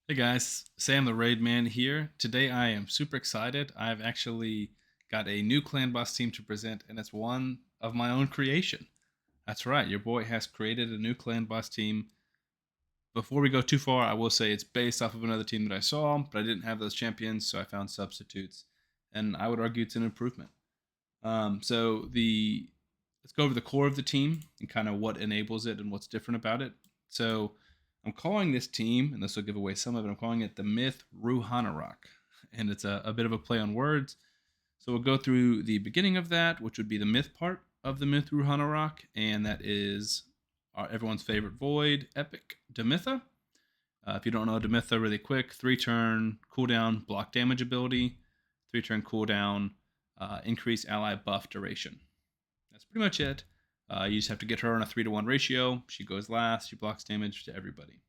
Hey guys, Sam the Raid Man here. Today I am super excited. I've actually got a new clan boss team to present, and it's one of my own creation. That's right, your boy has created a new clan boss team. Before we go too far, I will say it's based off of another team that I saw, but I didn't have those champions, so I found substitutes, and I would argue it's an improvement. So the Let's go over the core of the team and kind of what enables it and what's different about it. So I'm calling this team, and this will give away some of it. I'm calling it the Myth Ru-Hanarak, and it's a bit of a play on words. So we'll go through the beginning of that, which would be the myth part of the Myth Ru-Hanarak, and that is everyone's favorite void epic Demytha. If you don't know Demytha, really quick, 3-turn cooldown block damage ability, 3-turn cooldown increase ally buff duration. That's pretty much it. You just have to get her on a 3-to-1 ratio. She goes last. She blocks damage to everybody.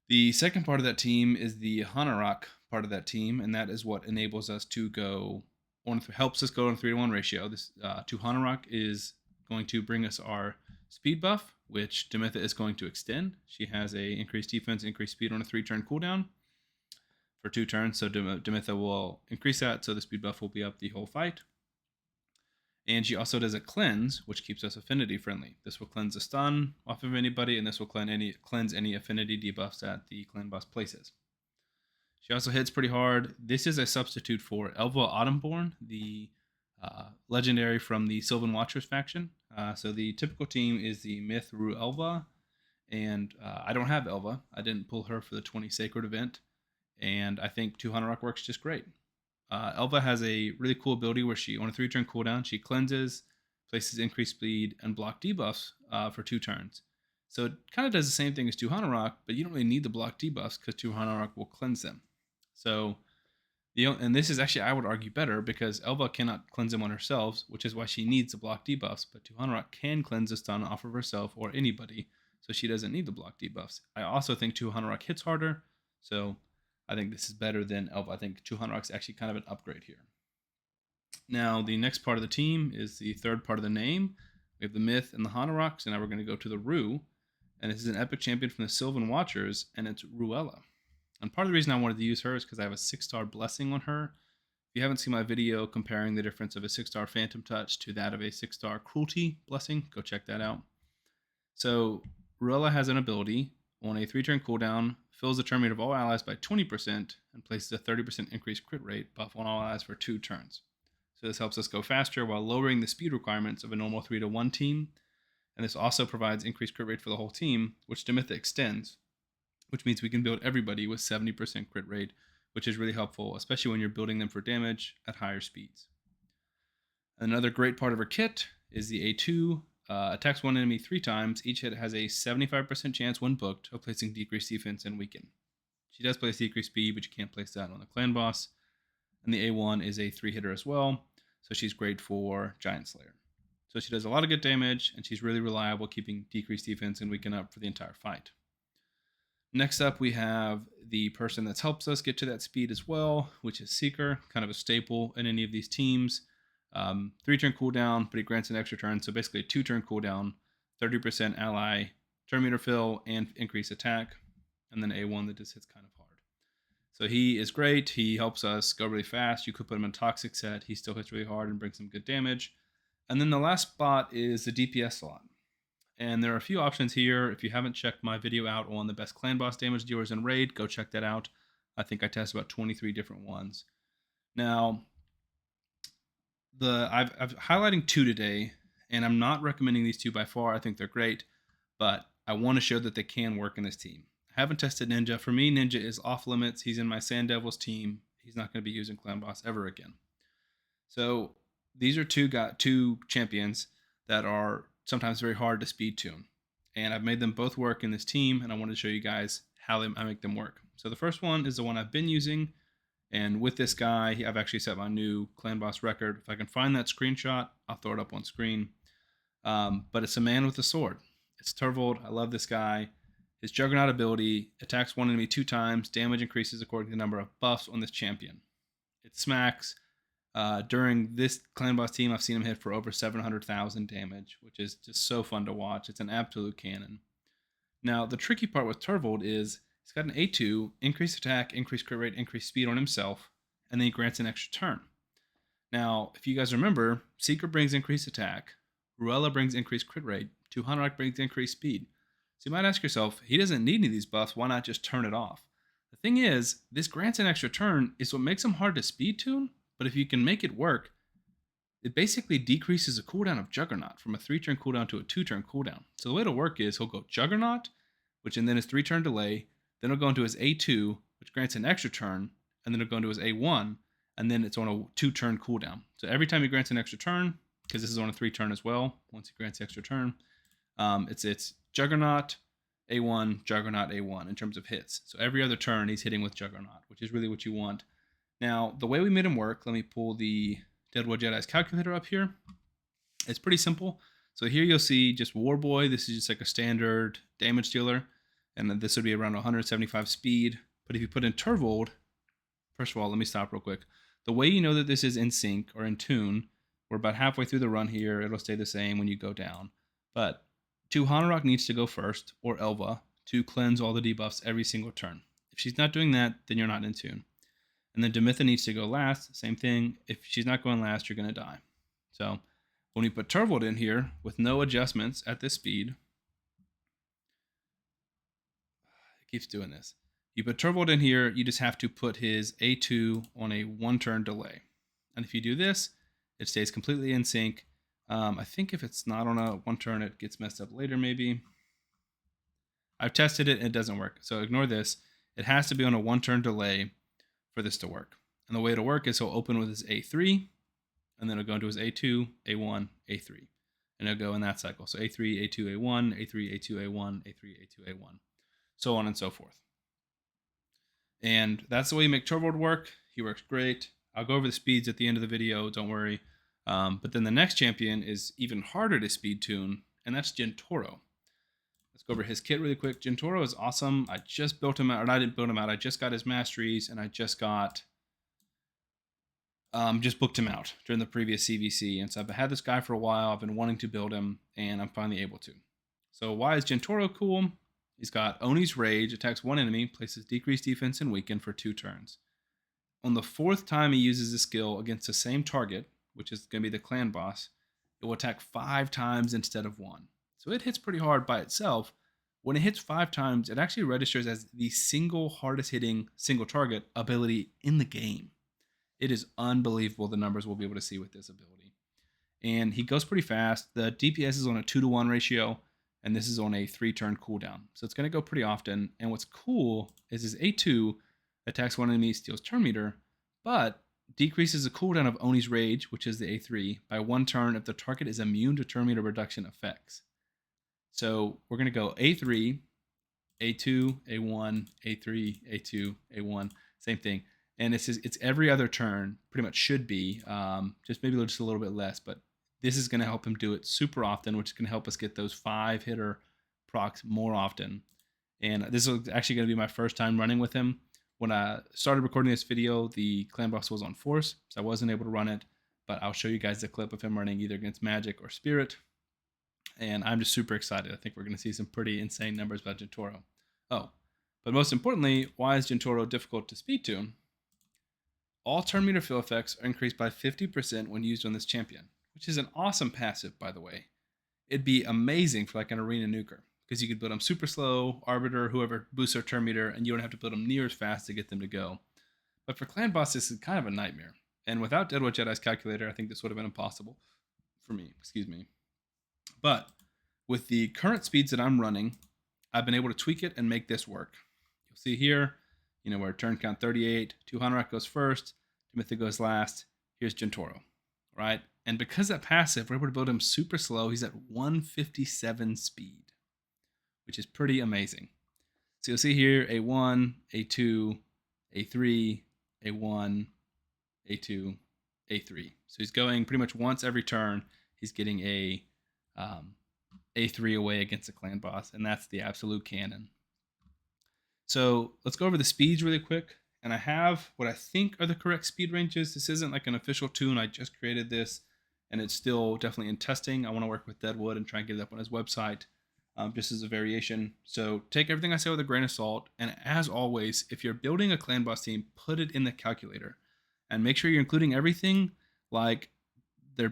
The second part of that team is the Ru-Hanarak part of that team, and that is what enables us to go helps us go on a 3-to-1 ratio. This Tuhanarak is going to bring us our speed buff, which Demytha is going to extend. She has a increased defense, increased speed on a 3-turn cooldown for 2 turns. So Demytha will increase that, so the speed buff will be up the whole fight. And she also does a cleanse, which keeps us affinity friendly. This will cleanse a stun off of anybody, and this will cleanse any affinity debuffs that the clan boss places. She also hits pretty hard. This is a substitute for Elva Autumnborn, the legendary from the Sylvan Watchers faction. So the typical team is the Myth Ru Elva, and I don't have Elva. I didn't pull her for the 20 Sacred event, and I think Tuhanarak works just great. Elva has a really cool ability where she, on a 3-turn cooldown, she cleanses, places increased speed, and block debuffs for 2 turns. So it kind of does the same thing as Tuhanarak, but you don't really need the block debuffs because Tuhanarak will cleanse them. So, and this is actually, I would argue, better because Elva cannot cleanse them on herself, which is why she needs the block debuffs, but Tuhanarak can cleanse a stun off of herself or anybody, so she doesn't need the block debuffs. I also think Tuhanarak hits harder, so I think this is better than Elva. I think Tuhanarak is actually kind of an upgrade here. Now, the next part of the team is the third part of the name. We have the Myth and the Hanaraks, and now we're going to go to the Ru. And this is an epic champion from the Sylvan Watchers, and it's Ruella. And part of the reason I wanted to use her is because I have a 6-star blessing on her. If you haven't seen my video comparing the difference of a 6-star Phantom Touch to that of a 6-star Cruelty blessing, go check that out. So, Ruella has an ability on a 3-turn cooldown, fills the turn rate of all allies by 20%, and places a 30% increased crit rate buff on all allies for 2 turns. So this helps us go faster while lowering the speed requirements of a normal 3-to-1 team. And this also provides increased crit rate for the whole team, which Demytha extends, which means we can build everybody with 70% crit rate, which is really helpful, especially when you're building them for damage at higher speeds. Another great part of her kit is the A2. Attacks one enemy 3 times. Each hit has a 75% chance when booked of placing decreased defense and weaken. She does place decreased speed, but you can't place that on the clan boss. And the A1 is a 3-hitter as well, so she's great for Giant Slayer. So she does a lot of good damage, and she's really reliable, keeping decreased defense and weaken up for the entire fight. Next up, we have the person that helps us get to that speed as well, which is Seeker, kind of a staple in any of these teams. 3-turn cooldown, but he grants an extra turn, so basically a 2-turn cooldown, 30% ally turn meter fill, and increase attack, and then A1 that just hits kind of hard. So he is great. He helps us go really fast. You could put him in Toxic set. He still hits really hard and brings some good damage. And then the last spot is the DPS slot. And there are a few options here. If you haven't checked my video out on the best clan boss damage dealers in Raid, go check that out. I think I tested about 23 different ones. Now, I've highlighting 2 today, and I'm not recommending these 2 by far. I think they're great, but I want to show that they can work in this team. I haven't tested Ninja. For me, Ninja is off limits. He's in my Sand Devils team. He's not going to be using Clan Boss ever again. So these are two champions that are sometimes very hard to speed tune, and I've made them both work in this team, and I want to show you guys how I make them work. So the first one is the one I've been using, and with this guy, I've actually set my new Clan Boss record. If I can find that screenshot, I'll throw it up on screen. But it's a man with a sword. It's Turvold. I love this guy. His Juggernaut ability attacks one enemy 2 times. Damage increases according to the number of buffs on this champion. It smacks. During this Clan Boss team, I've seen him hit for over 700,000 damage, which is just so fun to watch. It's an absolute cannon. Now, the tricky part with Turvold is He's got an A2, increased attack, increased crit rate, increased speed on himself, and then he grants an extra turn. Now, if you guys remember, Seeker brings increased attack, Ruella brings increased crit rate, Tuhanarak brings increased speed. So you might ask yourself, he doesn't need any of these buffs, why not just turn it off? The thing is, this grants an extra turn is what makes him hard to speed tune, but if you can make it work, it basically decreases the cooldown of Juggernaut from a 3-turn cooldown to a 2-turn cooldown. So the way to work is he'll go Juggernaut, which and then his 3-turn delay, then he'll go into his A2, which grants an extra turn, and then he'll go into his A1, and then it's on a 2-turn cooldown. So every time he grants an extra turn, because this is on a 3-turn as well, once he grants the extra turn, it's Juggernaut, A1, Juggernaut, A1 in terms of hits. So every other turn he's hitting with Juggernaut, which is really what you want. Now, the way we made him work, let me pull the Deadwood Jedi's calculator up here. It's pretty simple. So here you'll see just Warboy. This is just like a standard damage dealer. And then this would be around 175 speed. But if you put in Turvold, first of all, let me stop real quick. The way you know that this is in sync or in tune, we're about halfway through the run here. It'll stay the same when you go down. But Tuhanarak needs to go first, or Elva, to cleanse all the debuffs every single turn. If she's not doing that, then you're not in tune. And then Demytha needs to go last. Same thing. If she's not going last, you're going to die. So when we put Turvold in here with no adjustments at this speed, it keeps doing this. You put Turvold in here, you just have to put his A2 on a 1-turn delay. And if you do this, it stays completely in sync. I think if it's not on a 1-turn, it gets messed up later maybe. I've tested it and it doesn't work. So ignore this. It has to be on a 1-turn delay for this to work. And the way it'll work is he'll open with his A3, and then he'll go into his A2, A1, A3. And it'll go in that cycle. So A3, A2, A1, A3, A2, A1, A3, A2, A1, so on and so forth. And that's the way you make Turvold work. He works great. I'll go over the speeds at the end of the video, don't worry. But then the next champion is even harder to speed tune, and that's Gentoro. Let's go over his kit really quick. Gentoro is awesome. I just built him out, or I didn't build him out. I just got his masteries, and I just got, just booked him out during the previous CVC. And so I've had this guy for a while. I've been wanting to build him, and I'm finally able to. So why is Gentoro cool? He's got Oni's Rage, attacks one enemy, places decreased defense and weaken for 2 turns. On the 4th time he uses the skill against the same target, which is going to be the clan boss, it will attack 5 times instead of 1. So it hits pretty hard by itself. When it hits 5 times, it actually registers as the single hardest hitting single target ability in the game. It is unbelievable the numbers we'll be able to see with this ability. And he goes pretty fast. The DPS is on a 2-to-1 ratio, and this is on a 3-turn cooldown. So it's going to go pretty often. And what's cool is his A2 attacks one enemy, steals turn meter, but decreases the cooldown of Oni's Rage, which is the A3, by 1 turn if the target is immune to turn meter reduction effects. So we're going to go A3, A2, A1, A3, A2, A1, same thing. And it's every other turn, pretty much should be, just maybe just a little bit less, but this is going to help him do it super often, which is going to help us get those 5-hitter procs more often. And this is actually going to be my first time running with him. When I started recording this video, the clan boss was on Force, so I wasn't able to run it, but I'll show you guys the clip of him running either against Magic or Spirit. And I'm just super excited. I think we're going to see some pretty insane numbers about Gentoro. Oh, but most importantly, why is Gentoro difficult to speed tune? All turn meter fill effects are increased by 50% when used on this champion, which is an awesome passive, by the way. It'd be amazing for like an arena nuker, because you could build them super slow, Arbiter, whoever boosts their turn meter, and you don't have to build them near as fast to get them to go. But for clan boss, this is kind of a nightmare. And without Deadwood Jedi's calculator, I think this would have been impossible for me, But with the current speeds that I'm running, I've been able to tweak it and make this work. You'll see here, we're turn count 38, Tuhanarak goes first, Demytha goes last, here's Gentoro, right? And because that passive, we're able to build him super slow. He's at 157 speed, which is pretty amazing. So you'll see here, A1, A2, A3, A1, A2, A3. So he's going pretty much once every turn. He's getting a A3 away against the clan boss, and that's the absolute cannon. So let's go over the speeds really quick. And I have what I think are the correct speed ranges. This isn't like an official tune. I just created this, and it's still definitely in testing. I want to work with Deadwood and try and get it up on his website. just as a variation. So take everything I say with a grain of salt. And as always, if you're building a clan boss team, put it in the calculator and make sure you're including everything like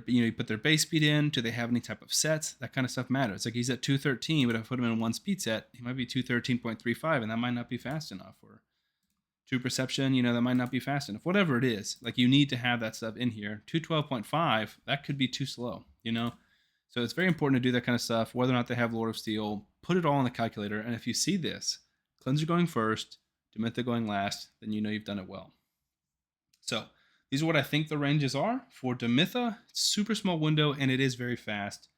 you put their base speed in. Do they have any type of sets? That kind of stuff matters. Like he's at 213, but if I put him in one speed set, he might be 213.35, and that might not be fast enough. Or two perception, that might not be fast enough. Whatever it is, like you need to have that stuff in here. 212.5, that could be too slow, So it's very important to do that kind of stuff. Whether or not they have Lord of Steel, put it all in the calculator. And if you see this, Cleanser going first, Demytha going last, then you know you've done it well. So these are what I think the ranges are. For Demytha, super small window, and it is very fast.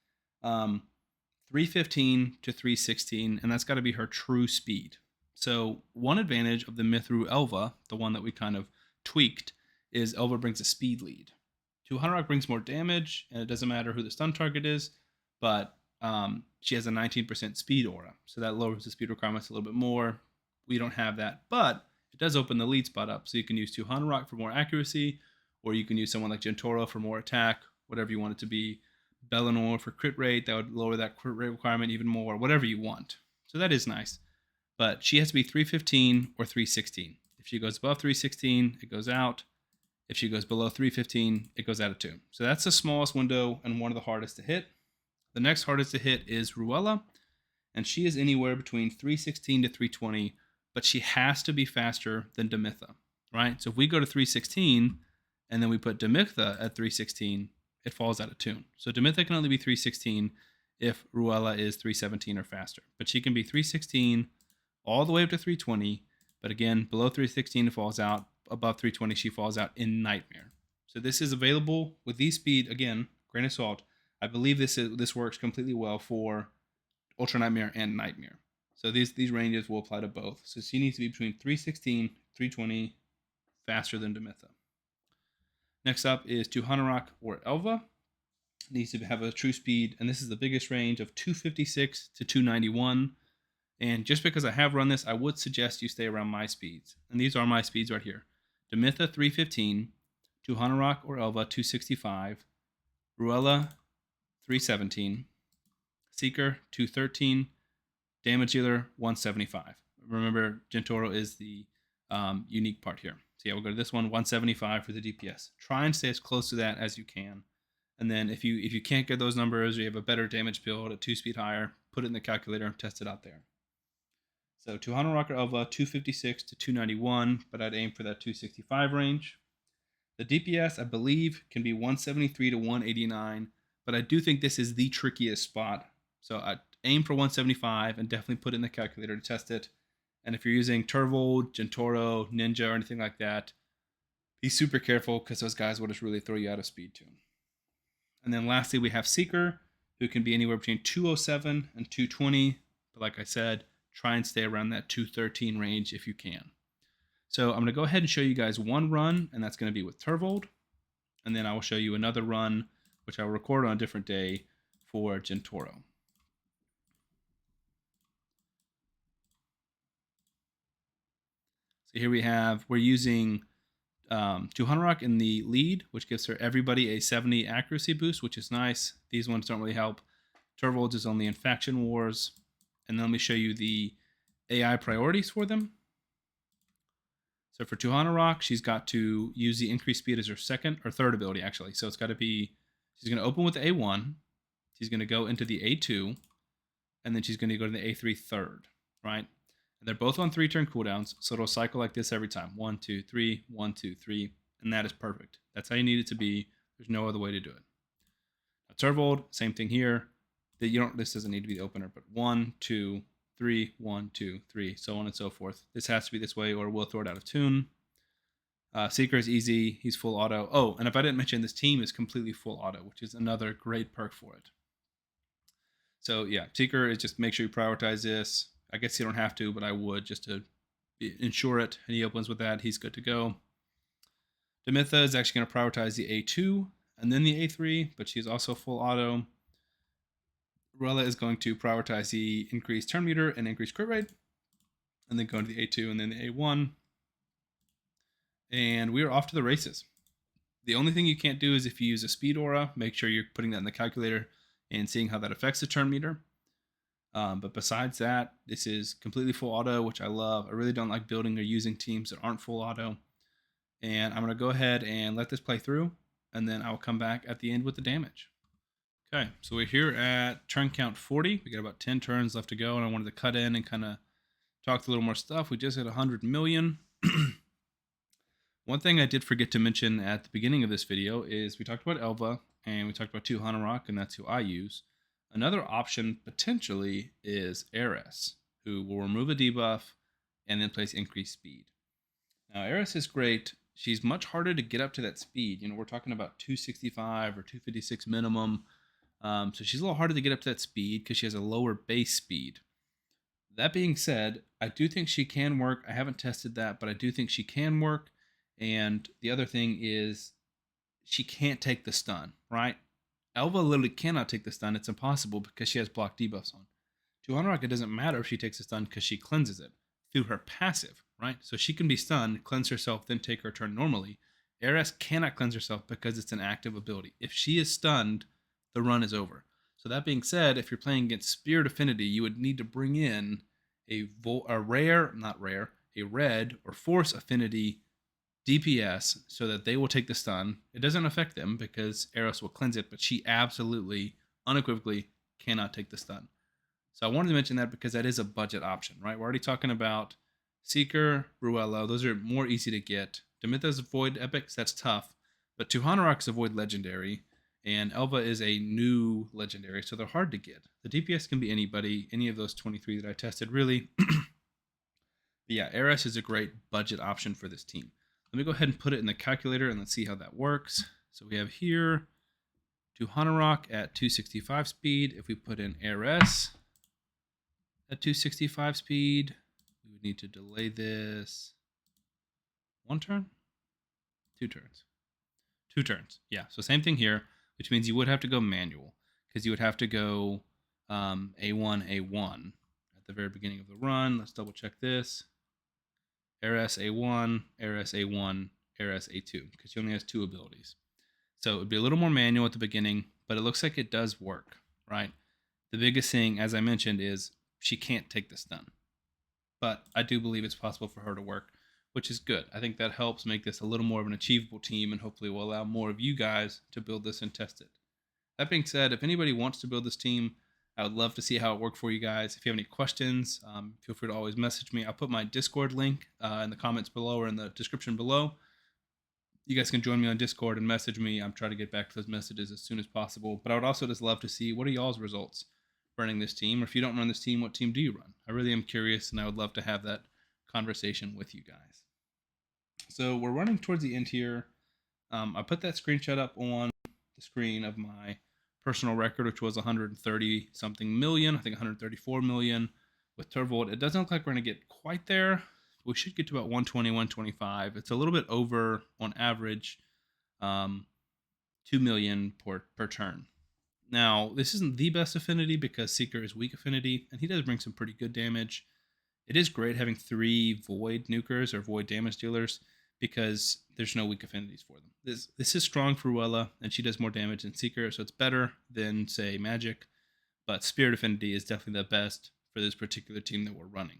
315 to 316, and that's got to be her true speed. So one advantage of the Mithru Elva, the one that we kind of tweaked, is Elva brings a speed lead. Tuhanarak brings more damage, and it doesn't matter who the stun target is, but she has a 19% speed aura, so that lowers the speed requirements a little bit more. We don't have that, but it does open the lead spot up, so you can use Tuhanarak for more accuracy, or you can use someone like Gentoro for more attack, whatever you want it to be. Bellinor for crit rate, that would lower that crit rate requirement even more, whatever you want. So that is nice. But she has to be 315 or 316. If she goes above 316, it goes out. If she goes below 315, it goes out of 2. So that's the smallest window and one of the hardest to hit. The next hardest to hit is Ruella, and she is anywhere between 316 to 320, but she has to be faster than Demytha, right? So if we go to 316 and then we put Demytha at 316, it falls out of tune. So Demytha can only be 316 if Ruella is 317 or faster, but she can be 316 all the way up to 320, but again, below 316 it falls out, above 320 she falls out in Nightmare. So this is available with these speed, again, grain of salt. I believe this works completely well for Ultra Nightmare and Nightmare. So these ranges will apply to both. So she needs to be between 316, 320, faster than Demytha. Next up is Tuhanarak or Elva. Needs to have a true speed, and this is the biggest range of 256 to 291. And just because I have run this, I would suggest you stay around my speeds. And these are my speeds right here. Demytha 315, Tuhanarak or Elva 265, Ruella 317, Seeker 213, Damage Dealer 175. Remember, Gentoro is the unique part here. So yeah, we'll go to this one, 175 for the DPS. Try and stay as close to that as you can. And then if you can't get those numbers, or you have a better damage build at 2 speed higher, put it in the calculator and test it out there. So Tuhanarak or Elva, 256 to 291, but I'd aim for that 265 range. The DPS, I believe, can be 173 to 189, but I do think this is the trickiest spot. So I aim for 175 and definitely put it in the calculator to test it. And if you're using Turvold, Gentoro, Ninja, or anything like that, be super careful because those guys will just really throw you out of speed too. And then lastly, we have Seeker, who can be anywhere between 207 and 220. But like I said, try and stay around that 213 range if you can. So I'm going to go ahead and show you guys one run, and that's going to be with Turvold. And then I will show you another run, which I will record on a different day for Gentoro. So here we're using Tuhanarak in the lead, which gives her everybody a 70 accuracy boost, which is nice. These ones don't really help. Turvold is only in Faction Wars. And then let me show you the AI priorities for them. So for Tuhanarak, she's got to use the increased speed as her second or third ability, actually. So it's got to be, she's going to open with the A1, she's going to go into the A2, and then she's going to go to the A3 third, right? And they're both on 3-turn cooldowns, so it'll cycle like this every time. 1, 2, 3, 1, 2, 3, and that is perfect. That's how you need it to be. There's no other way to do it. Now, Turvold, same thing here. This doesn't need to be the opener, but 1, 2, 3, 1, 2, 3, so on and so forth. This has to be this way, or we'll throw it out of tune. Seeker is easy. He's full auto. Oh, and if I didn't mention, this team is completely full auto, which is another great perk for it. So yeah, Seeker is just make sure you prioritize this. I guess you don't have to, but I would just to ensure it. And he opens with that. He's good to go. Demytha is actually going to prioritize the A2 and then the A3, but she's also full auto. Ruella is going to prioritize the increased turn meter and increased crit rate, and then go into the A2 and then the A1. And we are off to the races. The only thing you can't do is if you use a speed aura, make sure you're putting that in the calculator and seeing how that affects the turn meter. But besides that, this is completely full auto, which I love. I really don't like building or using teams that aren't full auto. And I'm going to go ahead and let this play through, and then I'll come back at the end with the damage. Okay, so we're here at turn count 40. We got about 10 turns left to go, and I wanted to cut in and kind of talk a little more stuff. We just hit 100 million. One thing I did forget to mention at the beginning of this video is we talked about Elva, and we talked about Tuhanarak, and that's who I use. Another option potentially is Heiress, who will remove a debuff and then place increased speed. Now, Heiress is great. She's much harder to get up to that speed. We're talking about 265 or 256 minimum. So she's a little harder to get up to that speed because she has a lower base speed. That being said, I do think she can work. I haven't tested that, but I do think she can work. And the other thing is she can't take the stun, right? Elva literally cannot take the stun. It's impossible because she has block debuffs on. Tuhanarak, it doesn't matter if she takes a stun because she cleanses it through her passive, right? So she can be stunned, cleanse herself, then take her turn normally. Heiress cannot cleanse herself because it's an active ability. If she is stunned, the run is over. So that being said, if you're playing against Spirit Affinity, you would need to bring in a red or Force Affinity DPS so that they will take the stun. It doesn't affect them because Heiress will cleanse it, but she absolutely, unequivocally cannot take the stun. So I wanted to mention that because that is a budget option, right? We're already talking about Seeker, Ruella. Those are more easy to get. Demytha's Void Epics, that's tough. But Tuhanarak's a Void Legendary, and Elva is a new Legendary, so they're hard to get. The DPS can be anybody, any of those 23 that I tested, really. But yeah, Heiress is a great budget option for this team. Let me go ahead and put it in the calculator and let's see how that works. So we have here Tuhanarak at 265 speed. If we put in Heiress at 265 speed, we would need to delay this 1 turn? 2 turns. 2 turns. Yeah, so same thing here, which means you would have to go manual because you would have to go A1, A1 at the very beginning of the run. Let's double check this. Heiress A1, Heiress A1, Heiress A2 because she only has 2 abilities. So it would be a little more manual at the beginning, but it looks like it does work, right? The biggest thing, as I mentioned, is she can't take the stun. But I do believe it's possible for her to work, which is good. I think that helps make this a little more of an achievable team and hopefully will allow more of you guys to build this and test it. That being said, if anybody wants to build this team, I would love to see how it worked for you guys. If you have any questions, feel free to always message me. I'll put my Discord link in the comments below or in the description below. You guys can join me on Discord and message me. I'm trying to get back to those messages as soon as possible. But I would also just love to see what are y'all's results running this team, or if you don't run this team, what team do you run? I really am curious, and I would love to have that conversation with you guys. So we're running towards the end here. I put that screenshot up on the screen of my personal record, which was 130 something million, I think 134 million with Turvold. It doesn't look like we're going to get quite there. We should get to about 120, 125. It's a little bit over on average, 2 million per turn. Now, this isn't the best affinity because Seeker is weak affinity, and he does bring some pretty good damage. It is great having 3 void nukers or void damage dealers because there's no weak affinities for them. This is strong for Ruella, and she does more damage than Seeker, so it's better than, say, Magic. But Spirit Affinity is definitely the best for this particular team that we're running.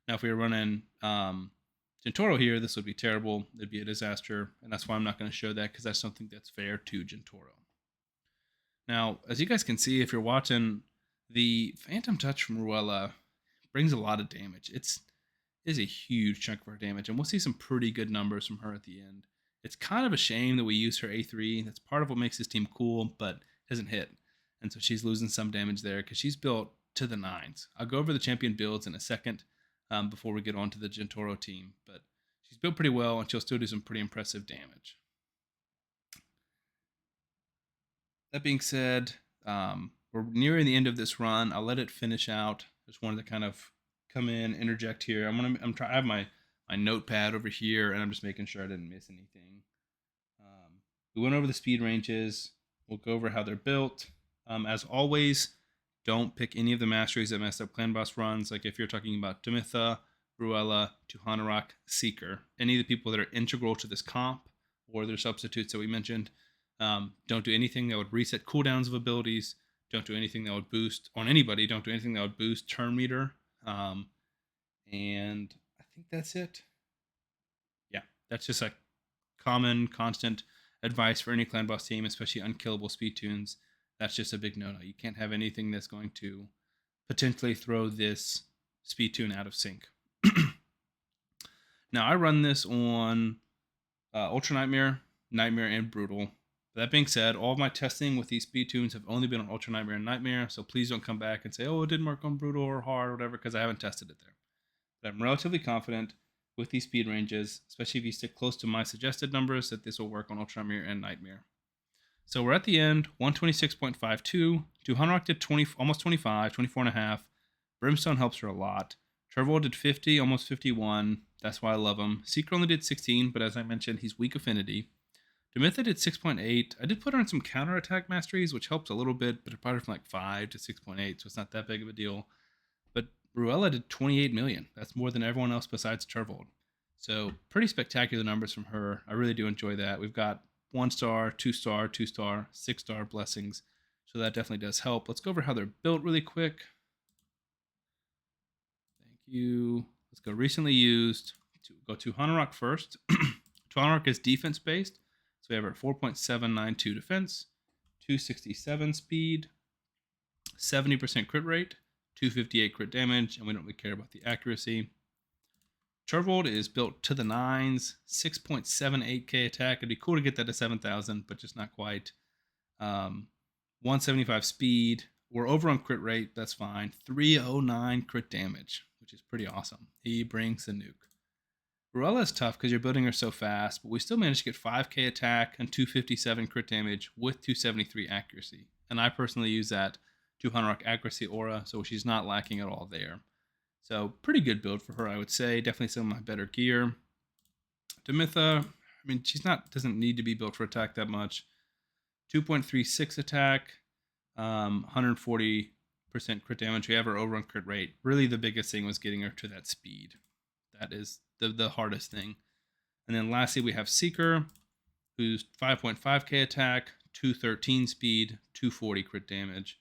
Now, if we were running Gentoro here, this would be terrible. It'd be a disaster, and that's why I'm not going to show that because I just don't think that's fair to Gentoro. Now, as you guys can see, if you're watching, the Phantom Touch from Ruella brings a lot of damage. It is a huge chunk of her damage, and we'll see some pretty good numbers from her at the end. It's kind of a shame that we use her A3. That's part of what makes this team cool, but it doesn't hit. And so she's losing some damage there because she's built to the 9s. I'll go over the champion builds in a second before we get on to the Gentoro team, but she's built pretty well, and she'll still do some pretty impressive damage. That being said, we're nearing the end of this run. I'll let it finish out. Just wanted to kind of come in, interject here. I have my notepad over here, and I'm just making sure I didn't miss anything. We went over the speed ranges. We'll go over how they're built. As always, don't pick any of the masteries that messed up clan boss runs. Like if you're talking about Demytha, Ruella, Tuhanarak, Seeker, any of the people that are integral to this comp or their substitutes that we mentioned. Don't do anything that would reset cooldowns of abilities. Don't do anything that would boost on anybody. Don't do anything that would boost turn meter. And I think that's it. Yeah, that's just a common, constant advice for any clan boss team, especially unkillable speed tunes. That's just a big no-no. You can't have anything that's going to potentially throw this speed tune out of sync. Now I run this on Ultra Nightmare, Nightmare, and Brutal. That being said, all of my testing with these speed tunes have only been on Ultra Nightmare and Nightmare, so please don't come back and say, oh, it didn't work on Brutal or Hard or whatever, because I haven't tested it there. But I'm relatively confident with these speed ranges, especially if you stick close to my suggested numbers, that this will work on Ultra Nightmare and Nightmare. So we're at the end, 126.52. Tuhanarak did 20, almost 25, 24.5. Brimstone helps her a lot. Turvold did 50, almost 51. That's why I love him. Seeker only did 16, but as I mentioned, he's weak affinity. Demytha did 6.8. I did put her on some counterattack masteries, which helped a little bit, but it brought her from like 5 to 6.8, so it's not that big of a deal. But Ruella did 28 million. That's more than everyone else besides Turvold. So pretty spectacular numbers from her. I really do enjoy that. We've got 1-star, 2-star, 2-star, 6-star blessings. So that definitely does help. Let's go over how they're built really quick. Thank you. Let's go recently used. Go to Ru-Hanarak first. Tuhanarak is defense based. So we have our 4.792 defense, 267 speed, 70% crit rate, 258 crit damage, and we don't really care about the accuracy. Turvold is built to the nines, 6.78k attack. It'd be cool to get that to 7,000, but just not quite. 175 speed. We're over on crit rate. That's fine. 309 crit damage, which is pretty awesome. He brings the nuke. Ruella is tough because you're building her so fast, but we still managed to get 5k attack and 257 crit damage with 273 accuracy. And I personally use that Tuhanarak accuracy aura, so she's not lacking at all there. So pretty good build for her, I would say. Definitely some of my better gear. Demytha, I mean, doesn't need to be built for attack that much. 2.36 attack, 140% crit damage. We have her over on crit rate. Really, the biggest thing was getting her to that speed. That is the hardest thing. And then lastly, we have Seeker, who's 5.5k attack, 213 speed, 240 crit damage.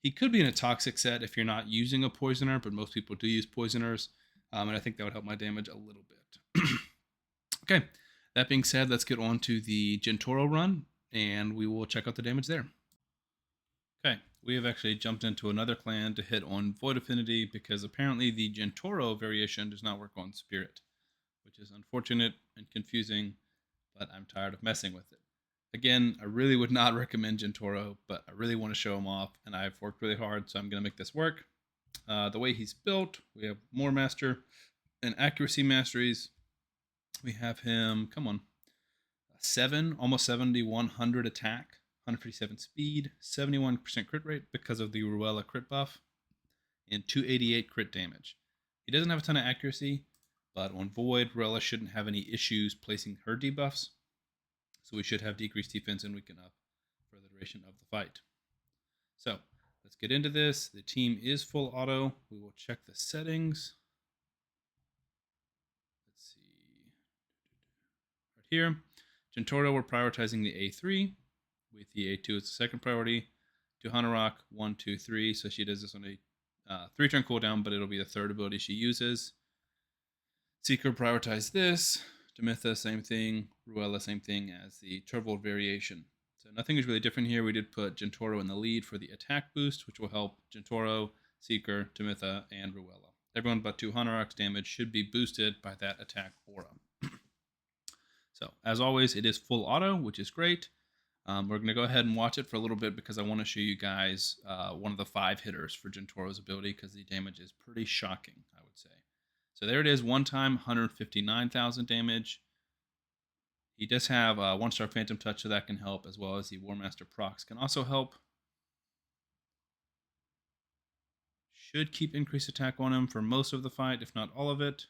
He could be in a toxic set if you're not using a poisoner, but most people do use poisoners, and I think that would help my damage a little bit. Okay, that being said, let's get on to the Gentoro run, and we will check out the damage there. Okay, we have actually jumped into another clan to hit on Void Affinity because apparently the Gentoro variation does not work on Spirit, which is unfortunate and confusing, but I'm tired of messing with it. Again, I really would not recommend Gentoro, but I really want to show him off, and I've worked really hard, so I'm going to make this work. The way he's built, we have more master and accuracy masteries. We have him, come on, 7, almost 7,100 attack, 157 speed, 71% crit rate because of the Ruella crit buff, and 288 crit damage. He doesn't have a ton of accuracy, but on Void, Ruella shouldn't have any issues placing her debuffs. So we should have decreased defense and weaken up for the duration of the fight. So let's get into this. The team is full auto. We will check the settings. Let's see. Right here, Gentoro, we're prioritizing the A3 with the A2 as the second priority. Tuhanarak, 1, 2, 3. So she does this on a 3-turn cooldown, but it'll be the third ability she uses. Seeker, prioritize this. Demytha, same thing. Ruella, same thing as the Turvold variation. So nothing is really different here. We did put Gentoro in the lead for the attack boost, which will help Gentoro, Seeker, Demytha, and Ruella. Everyone but Tuhanarak's damage should be boosted by that attack aura. So, as always, it is full auto, which is great. We're going to go ahead and watch it for a little bit because I want to show you guys one of the 5 hitters for Gentoro's ability because the damage is pretty shocking, I would say. So there it is, one time, 159,000 damage. He does have 1-star Phantom Touch, so that can help, as well as the War Master procs can also help. Should keep increased attack on him for most of the fight, if not all of it.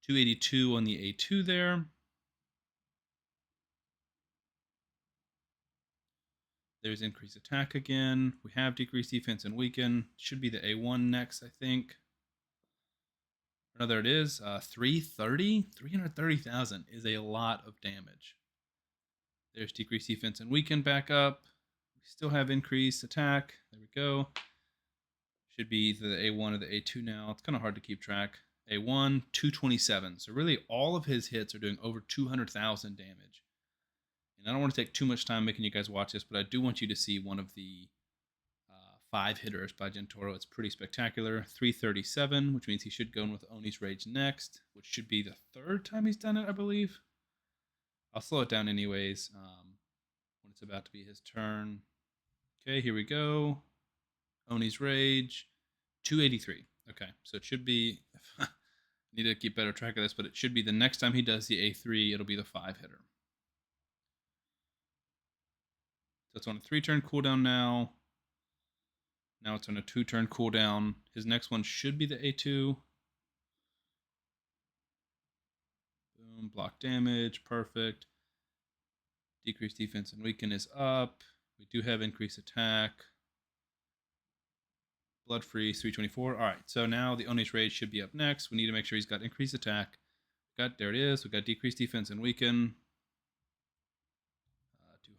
282 on the A2 there. There's increased attack again. We have decreased defense and weaken. Should be the A1 next, I think. No, there it is. 330,000 is a lot of damage. There's decreased defense and weaken back up. We still have increased attack. There we go. Should be either the A1 or the A2 now. It's kind of hard to keep track. A1, 227. So really all of his hits are doing over 200,000 damage. And I don't want to take too much time making you guys watch this, but I do want you to see one of the 5 hitters by Gentoro. It's pretty spectacular. 337, which means he should go in with Oni's Rage next, which should be the 3rd time he's done it, I believe. I'll slow it down anyways when it's about to be his turn. Okay, here we go. Oni's Rage, 283. Okay, so it should be... I need to keep better track of this, but it should be the next time he does the A3, it'll be the 5 hitter. So it's on a 3-turn cooldown now. Now it's on a 2-turn cooldown. His next one should be the A2. Boom, block damage, perfect. Decreased defense and weaken is up. We do have increased attack. Blood freeze, 324. All right, so now the Oni's Rage should be up next. We need to make sure he's got increased attack. There it is. We got decreased defense and weaken.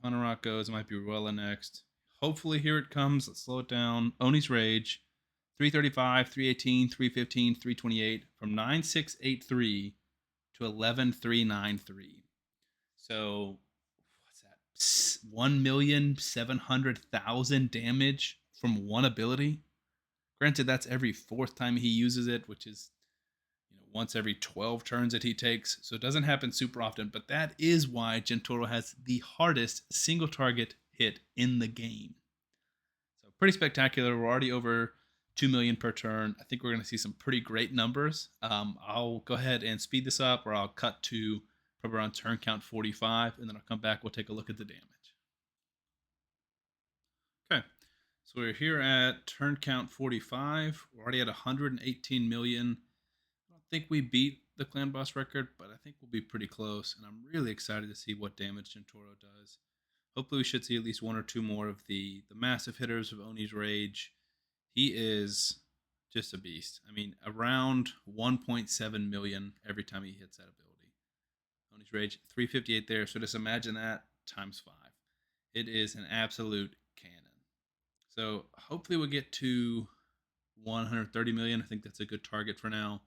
Tuhanarak goes. It might be Ruella next. Hopefully, here it comes. Let's slow it down. Oni's Rage, 335, 318, 315, 328, from 9683 to 11393. So, what's that? 1,700,000 damage from one ability. Granted, that's every 4th time he uses it, which is once every 12 turns that he takes. So it doesn't happen super often, but that is why Gentoro has the hardest single target hit in the game. So pretty spectacular. We're already over 2 million per turn. I think we're going to see some pretty great numbers. I'll go ahead and speed this up, or I'll cut to probably around turn count 45, and then I'll come back. We'll take a look at the damage. Okay. So we're here at turn count 45. We're already at 118 million. I don't think we beat the clan boss record, but I think we'll be pretty close. And I'm really excited to see what damage Gentoro does. Hopefully we should see at least 1 or 2 more of the massive hitters of Oni's Rage. He is just a beast. I mean, around 1.7 million every time he hits that ability. Oni's Rage, 358 there. So just imagine that times 5. It is an absolute cannon. So hopefully we'll get to 130 million. I think that's a good target for now.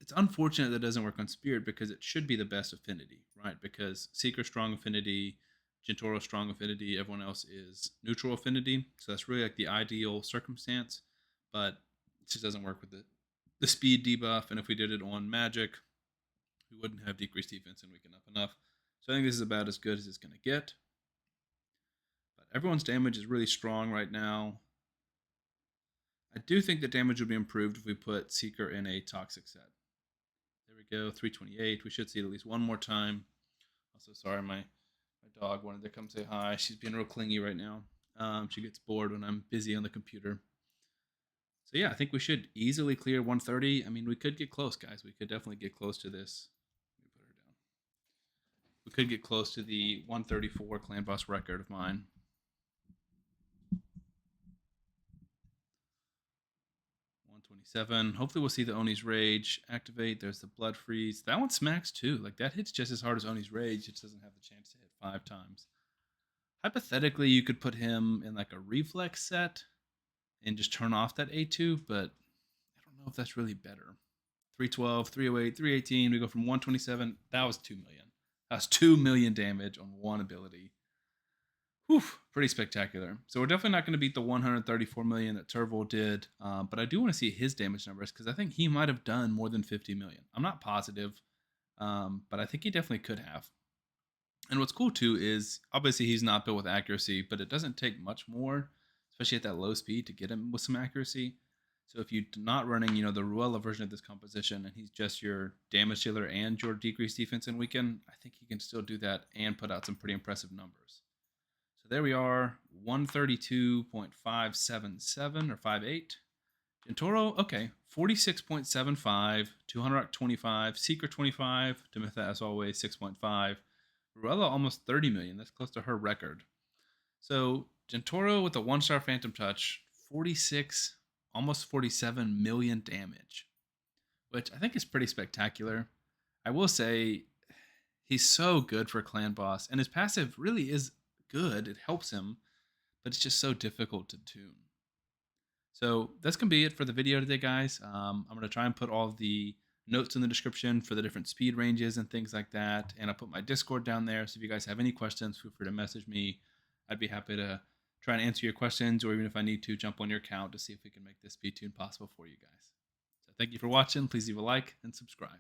It's unfortunate that it doesn't work on Spirit because it should be the best affinity, right? Because Seeker strong affinity, Gentoro strong affinity, everyone else is neutral affinity. So that's really like the ideal circumstance, but it just doesn't work with the speed debuff. And if we did it on Magic, we wouldn't have decreased defense and weaken up enough. So I think this is about as good as it's going to get. But everyone's damage is really strong right now. I do think the damage would be improved if we put Seeker in a Toxic set. There we go, 328. We should see it at least one more time. Also, sorry, my dog wanted to come say hi. She's being real clingy right now. She gets bored when I'm busy on the computer. So yeah, I think we should easily clear 130. I mean, we could get close, guys. We could definitely get close to this. Let me put her down. We could get close to the 134 clan boss record of mine. Hopefully we'll see the Oni's Rage activate. There's the Blood Freeze. That one smacks too. Like that hits just as hard as Oni's Rage. It just doesn't have the chance to hit 5 times. Hypothetically, you could put him in like a reflex set and just turn off that A2, but I don't know if that's really better. 312, 308, 318. We go from 127. That was 2 million. That was 2 million damage on one ability. Whew, pretty spectacular. So we're definitely not going to beat the 134 million that Turvold did, but I do want to see his damage numbers because I think he might have done more than 50 million. I'm not positive, but I think he definitely could have. And what's cool too is obviously he's not built with accuracy, but it doesn't take much more, especially at that low speed, to get him with some accuracy. So if you're not running, the Ruella version of this composition, and he's just your damage dealer and your decreased defense and weaken, I think he can still do that and put out some pretty impressive numbers. So there we are, 132.577 or 58. Gentoro, okay, 46.75, Tuhanarak 25, Seeker 25, Demytha as always 6.5, Ruella almost 30 million. That's close to her record. So Gentoro with a 1-star Phantom Touch, 46, almost 47 million damage, which I think is pretty spectacular. I will say he's so good for Clan Boss, and his passive really is good. It helps him, but it's just so difficult to tune. So that's going to be it for the video today, guys. I'm going to try and put all of the notes in the description for the different speed ranges and things like that. And I'll put my Discord down there. So if you guys have any questions, feel free to message me. I'd be happy to try and answer your questions, or even if I need to, jump on your account to see if we can make this speed tune possible for you guys. So thank you for watching. Please leave a like and subscribe.